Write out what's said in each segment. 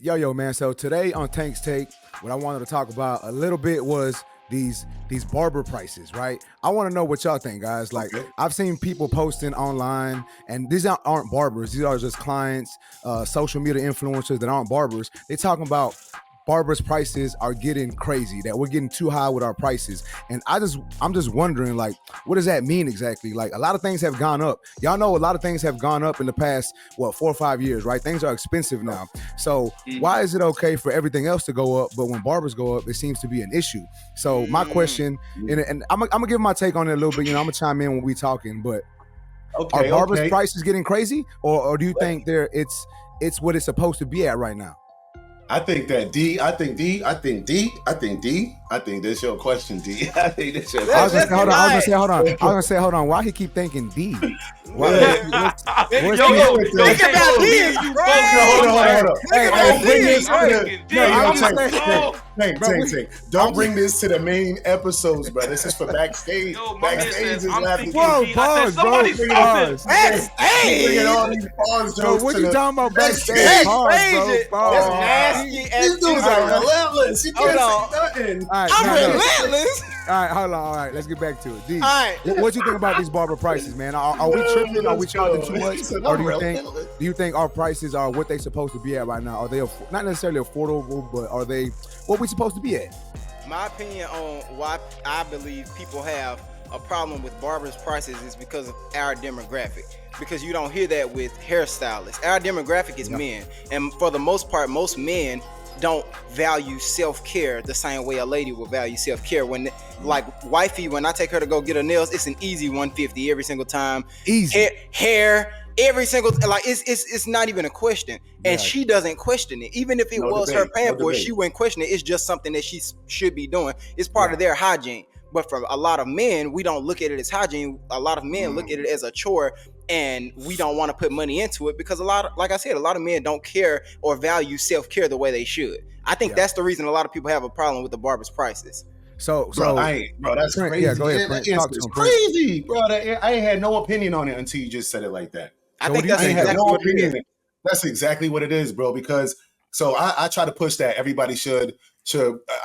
Yo, man. So today on Tank's Take, what I wanted to talk about a little bit was these barber prices, right? I want to know what y'all think, guys. Like, Okay. I've seen people posting online, and these aren't barbers. These are just clients, social media influencers that aren't barbers. They talking about barbers' prices are getting crazy, that we're getting too high with our prices. And I'm just wondering, like, what does that mean exactly? Like, a lot of things have gone up. Y'all know a lot of things have gone up in the past, 4 or 5 years, right? Things are expensive now. So why is it okay for everything else to go up, but when barbers go up, it seems to be an issue? So my question, and I'm gonna give my take on it a little bit. I'm gonna chime in when we talking, but are barbers' prices getting crazy, or do you think it's what it's supposed to be at right now? I think this your question, D. I think this your I was question. gonna say, hold on. Why he keep thinking D? Why, Think about this, Hold on. Don't bring this to the main episodes, bro. This is for backstage. Backstage is laughing. Pause, bro. Bringing all these pause jokes. What you talking about backstage? That's nasty. These dudes are relentless. You can't say nothing. I'm relentless. All right, hold on. All right, let's get back to it. D, All right. what you think about these barber prices, man? Are we tripping? Are we charging too much? Or do you think our prices are what they supposed to be at right now? Are they not necessarily affordable, but are they what we supposed to be at? My opinion on why I believe people have a problem with barbers' prices is because of our demographic. Because you don't hear that with hairstylists. Our demographic is men, and for the most part, most men don't value self-care the same way a lady will value self-care. When, like, wifey, when I take her to go get her nails, it's an easy 150 every single time. Easy hair every single, like, it's not even a question, and she doesn't question it. Even if it was her paying for it, she wouldn't question it. It's just something that she should be doing. It's part of their hygiene. But for a lot of men, we don't look at it as hygiene. A lot of men look at it as a chore, and we don't want to put money into it because like I said, a lot of men don't care or value self-care the way they should. I think that's the reason a lot of people have a problem with the barber's prices. So, bro, that's crazy. Yeah, go ahead. It's crazy, bro. I ain't had no opinion on it until you just said it like that. I think that's exactly what it is. That's exactly what it is, bro. Because I try to push that everybody should.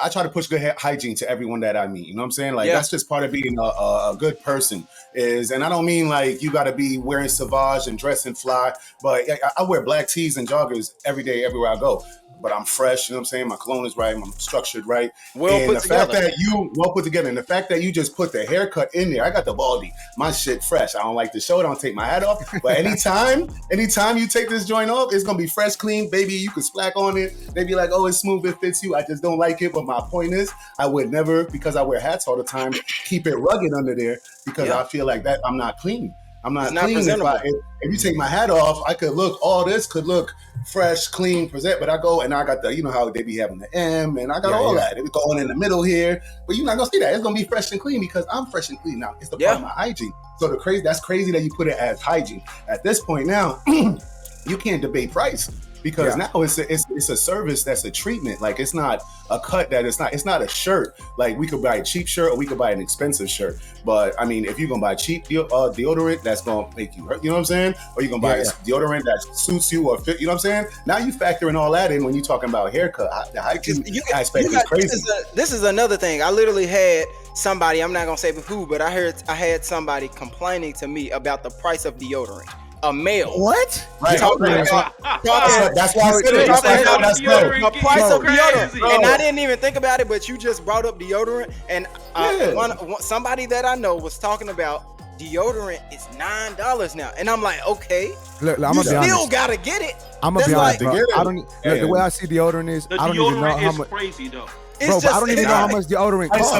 I try to push good hygiene to everyone that I meet. You know what I'm saying? Like, that's just part of being a good person. And I don't mean like you got to be wearing Savage and dressing fly, but I wear black tees and joggers every day, everywhere I go. But I'm fresh, you know what I'm saying? My cologne is right, I'm structured right. Well put together, and the fact that you just put the haircut in there, I got the baldy, my shit fresh. I don't like to show it, I don't take my hat off. But anytime you take this joint off, it's gonna be fresh, clean, baby. You can splack on it. They be like, oh, it's smooth, it fits you. I just don't like it. But my point is, I would never, because I wear hats all the time, keep it rugged under there because I feel like that I'm not clean. I'm not clean. If you take my hat off, I could look, all this could look fresh, clean, present, but I go and I got the, you know how they be having the M, and I got all that. It was going in the middle here, but you're not gonna see that. It's gonna be fresh and clean because I'm fresh and clean now. It's the part of my hygiene. So that's crazy that you put it as hygiene. At this point now, you can't debate price. Because now it's a service that's a treatment. Like, it's not a cut that it's not a shirt. Like, we could buy a cheap shirt or we could buy an expensive shirt. But I mean, if you're gonna buy cheap deodorant, that's gonna make you hurt. You know what I'm saying? Or you can buy deodorant that suits you or fit. You know what I'm saying? Now you factor in all that in when you're talking about haircut. The hygiene aspect is crazy. This is another thing. I literally had somebody. I'm not gonna say who, but I had somebody complaining to me about the price of deodorant. A male. What? Right. That's why I said it. The price of deodorant. And I didn't even think about it, but you just brought up deodorant. And somebody that I know was talking about deodorant is $9 now. And I'm like, okay. Look, I'm you still gotta get it. I'm gonna be honest, bro. The way I see deodorant is, I don't even know how much. Crazy though. Bro, but I don't even know how much deodorant costs. I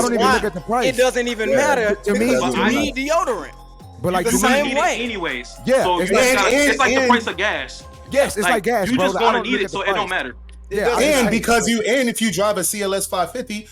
don't even look at the price. It doesn't even matter to me. You need deodorant. But like, the same way, anyways. Yeah, so it's like the price of gas. Yes, it's like gas. You bro. just gonna need it, so it don't matter. Yeah, and if you drive a CLS 550,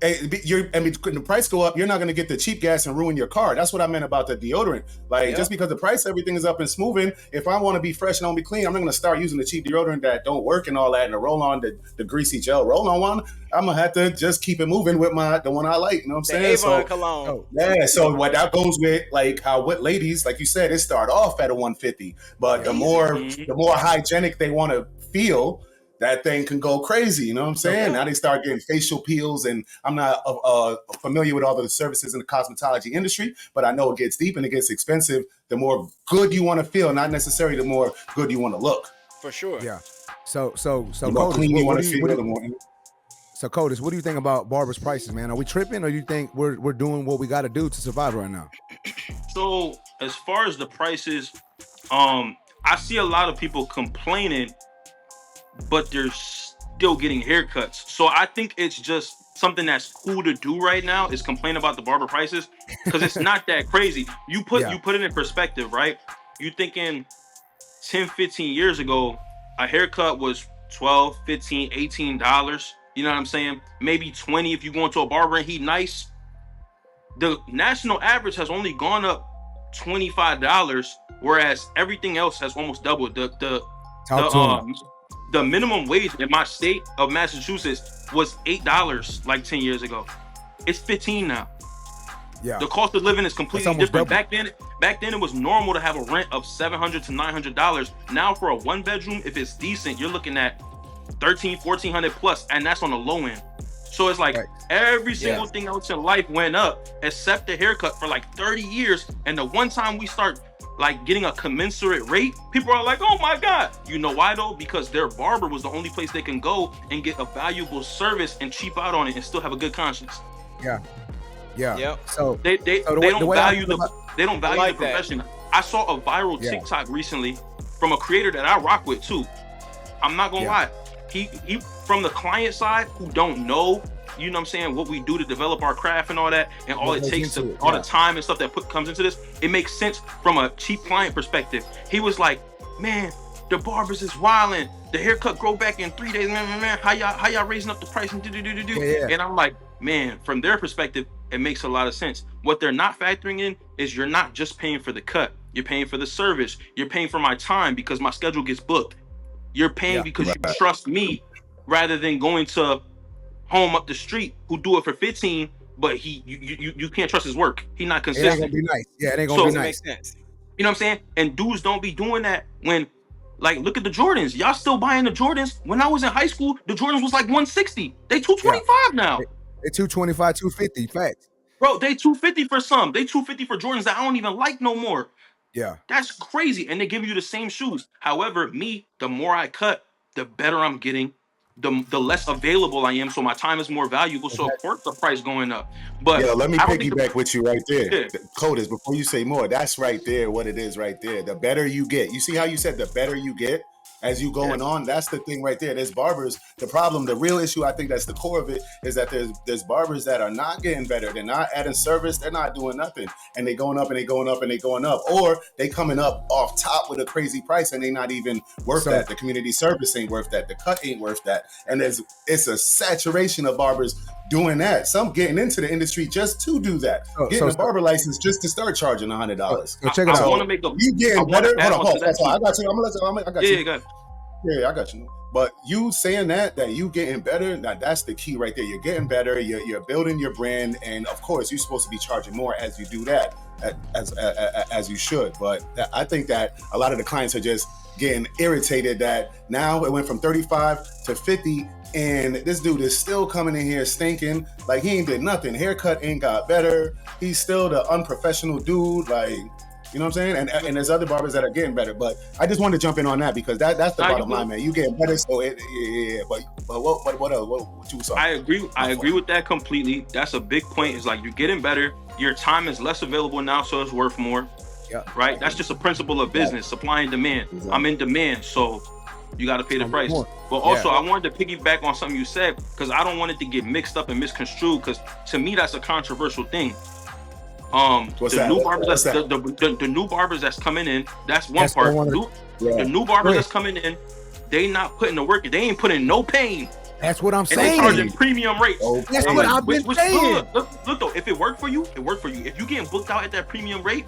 the price go up, you're not going to get the cheap gas and ruin your car. That's what I meant about the deodorant. Like, just because the price, everything is up and smoothing, if I want to be fresh and I want to be clean, I'm not going to start using the cheap deodorant that don't work and all that, and the roll-on, the greasy gel roll-on one. I'm going to have to just keep it moving with the one I like. You know what I'm saying? Avon cologne. Yeah, so what that goes with, like, what ladies, like you said, it start off at a 150, but the more hygienic they want to feel, that thing can go crazy. You know what I'm saying? Now they start getting facial peels, and I'm not familiar with all the services in the cosmetology industry, but I know it gets deep and it gets expensive. The more good you want to feel, not necessarily the more good you want to look. For sure. Yeah. So the more clean you want to feel, the more. So Codis, what do you think about barbers' prices, man? Are we tripping, or do you think we're doing what we got to do to survive right now? So as far as the prices, I see a lot of people complaining, but they're still getting haircuts. So I think it's just something that's cool to do right now is complain about the barber prices, because it's not that crazy. You put it in perspective, right? You thinking 10, 15 years ago, a haircut was $12, $15, $18. You know what I'm saying? Maybe 20 if you go into a barber and he nice. The national average has only gone up $25, whereas everything else has almost doubled. The minimum wage in my state of Massachusetts was $8 like 10 years ago. It's 15 now. Yeah. The cost of living is completely different. Back then it was normal to have a rent of $700 to $900. Now for a one bedroom, if it's decent, you're looking at $1,300, $1,400 plus, and that's on the low end. So it's like every single thing else in life went up except the haircut for like 30 years. And the one time we start like getting a commensurate rate, people are like, oh my God. You know why though? Because their barber was the only place they can go and get a valuable service and cheap out on it and still have a good conscience. Yeah. Yeah. Yep. So they don't value the profession. I saw a viral TikTok recently from a creator that I rock with too. I'm not gonna lie. He from the client side who don't know, you know what I'm saying, what we do to develop our craft and all that, and all it takes to all the time and stuff that comes into this, it makes sense from a cheap client perspective. He was like, man, the barbers is wilding. The haircut grow back in 3 days. Man, how y'all raising up the price and And I'm like, man, from their perspective, it makes a lot of sense. What they're not factoring in is you're not just paying for the cut. You're paying for the service. You're paying for my time because my schedule gets booked. You're paying because you trust me rather than going to home up the street who do it for 15, but you can't trust his work. He's not consistent. It ain't gonna be nice. Yeah, it ain't gonna be nice. Makes sense. You know what I'm saying? And dudes don't be doing that when, like, look at the Jordans. Y'all still buying the Jordans? When I was in high school, the Jordans was like 160. They 225 now. They 225, 250. Facts. Bro, they 250 for some. They 250 for Jordans that I don't even like no more. Yeah. That's crazy. And they give you the same shoes. However, me, the more I cut, the better I'm getting, the less available I am. So my time is more valuable. So of course the price going up. But let me piggyback with you right there. Yeah. Codis, before you say more, that's right there what it is right there. The better you get. You see how you said the better you get? As you going on, that's the thing right there. There's barbers. The problem, the real issue, I think that's the core of it, is that there's barbers that are not getting better. They're not adding service. They're not doing nothing, and they going up and they going up and they going up, or they coming up off top with a crazy price and they not even worth that. The community service ain't worth that. The cut ain't worth that. And it's a saturation of barbers doing that. Some getting into the industry just to do that, getting a barber license just to start charging $100. So check it out. I want to make a. You getting better? Hold on. I got you. I got you. Yeah, Yeah, I got you. But you saying that you getting better, now that's the key right there. You're getting better. You're building your brand, and of course, you're supposed to be charging more as you do that, as you should. But I think that a lot of the clients are just getting irritated that now it went from 35 to 50, and this dude is still coming in here stinking like he ain't did nothing. Haircut ain't got better. He's still the unprofessional dude, like. You know what I'm saying? And there's other barbers that are getting better, but I just wanted to jump in on that because that's the bottom line, man. You getting better, so But what else? What you saw? I agree with that completely. That's a big point. It's like you're getting better. Your time is less available now, so it's worth more. Yeah. Right. That's just a principle of business, supply and demand. Exactly. I'm in demand, so you got to pay the price. But also, I wanted to piggyback on something you said because I don't want it to get mixed up and misconstrued. Because to me, that's a controversial thing. The new barbers that's coming in, that's one part. The new barbers that's coming in, they not putting the work in. They ain't putting no pain. That's what I'm and saying. They charging premium rates. That's what I've been saying. Look though, if it worked for you, it worked for you. If you getting booked out at that premium rate,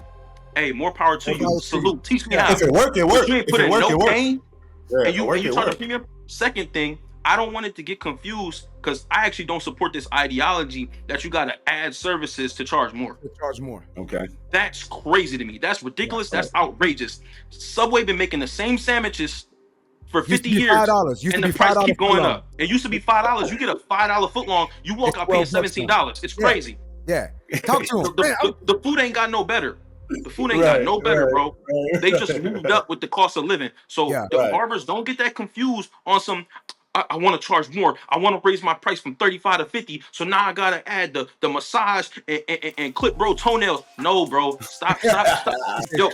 hey, more power to you. Salute. Teach me how. If it work, it work. You ain't putting no pain, and you charge a work. premium. Second thing, I don't want it to get confused because I actually don't support this ideology that you got to add services to charge more. Okay. That's crazy to me. That's ridiculous. That's outrageous. Subway been making the same sandwiches for 50 years, $5. and the price keep going up. It used to be $5. You get a $5 foot long, you walk out paying $17. It's crazy. Yeah. Talk to him. The food ain't got no better. The food ain't got no better, bro. They just moved up with the cost of living. So the barbers, don't get that confused on some, I want to charge more. I want to raise my price from 35 to 50. So now I got to add the massage and clip bro toenails. No, bro. Stop. Yo,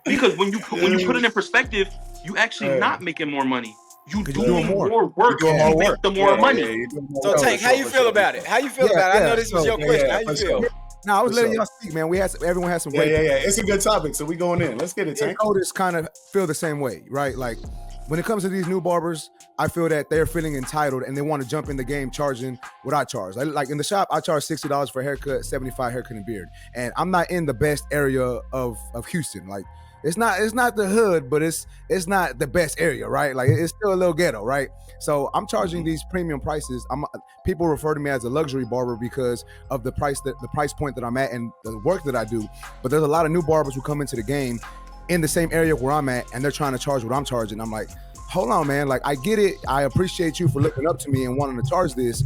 because when you put it in perspective, you actually not making more money. You doing more work. You make the more money. So Tank, how you feel about it? How you feel about it? I know this was your question. How you feel? No, I was letting y'all speak, man. Everyone has some great. Yeah. It's a good topic, so we going in. Let's get it, Tank. Coders kind of feel the same way, right? Like when it comes to these new barbers, I feel that they're feeling entitled and they want to jump in the game charging what I charge. Like in the shop, I charge $60 for a haircut, $75 haircut and beard, and I'm not in the best area of Houston. Like it's not the hood, but it's not the best area, right? Like it's still a little ghetto, right? So I'm charging these premium prices. People refer to me as a luxury barber because of the price point that I'm at and the work that I do. But there's a lot of new barbers who come into the game in the same area where I'm at, and they're trying to charge what I'm charging. I'm like, hold on, man. Like, I get it. I appreciate you for looking up to me and wanting to charge this,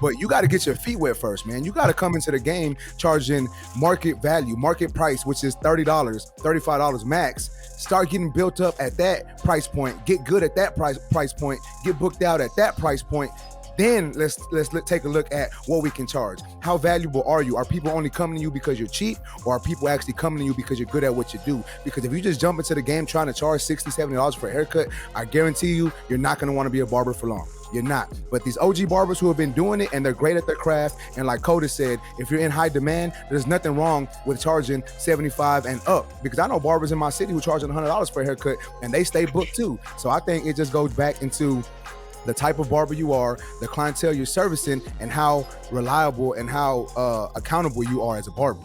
but you got to get your feet wet first, man. You got to come into the game charging market value, market price, which is $30, $35 max. Start getting built up at that price point. Get good at that price point. Get booked out at that price point. Then let's take a look at what we can charge. How valuable are you? Are people only coming to you because you're cheap, or are people actually coming to you because you're good at what you do? Because if you just jump into the game trying to charge $60, $70 for a haircut, I guarantee you're not going to want to be a barber for long. You're not. But these OG barbers who have been doing it and they're great at their craft, and like Coda said, if you're in high demand, there's nothing wrong with charging $75 and up. Because I know barbers in my city who charge $100 for a haircut and they stay booked too. So I think it just goes back into the type of barber you are, the clientele you're servicing, and how reliable and how accountable you are as a barber.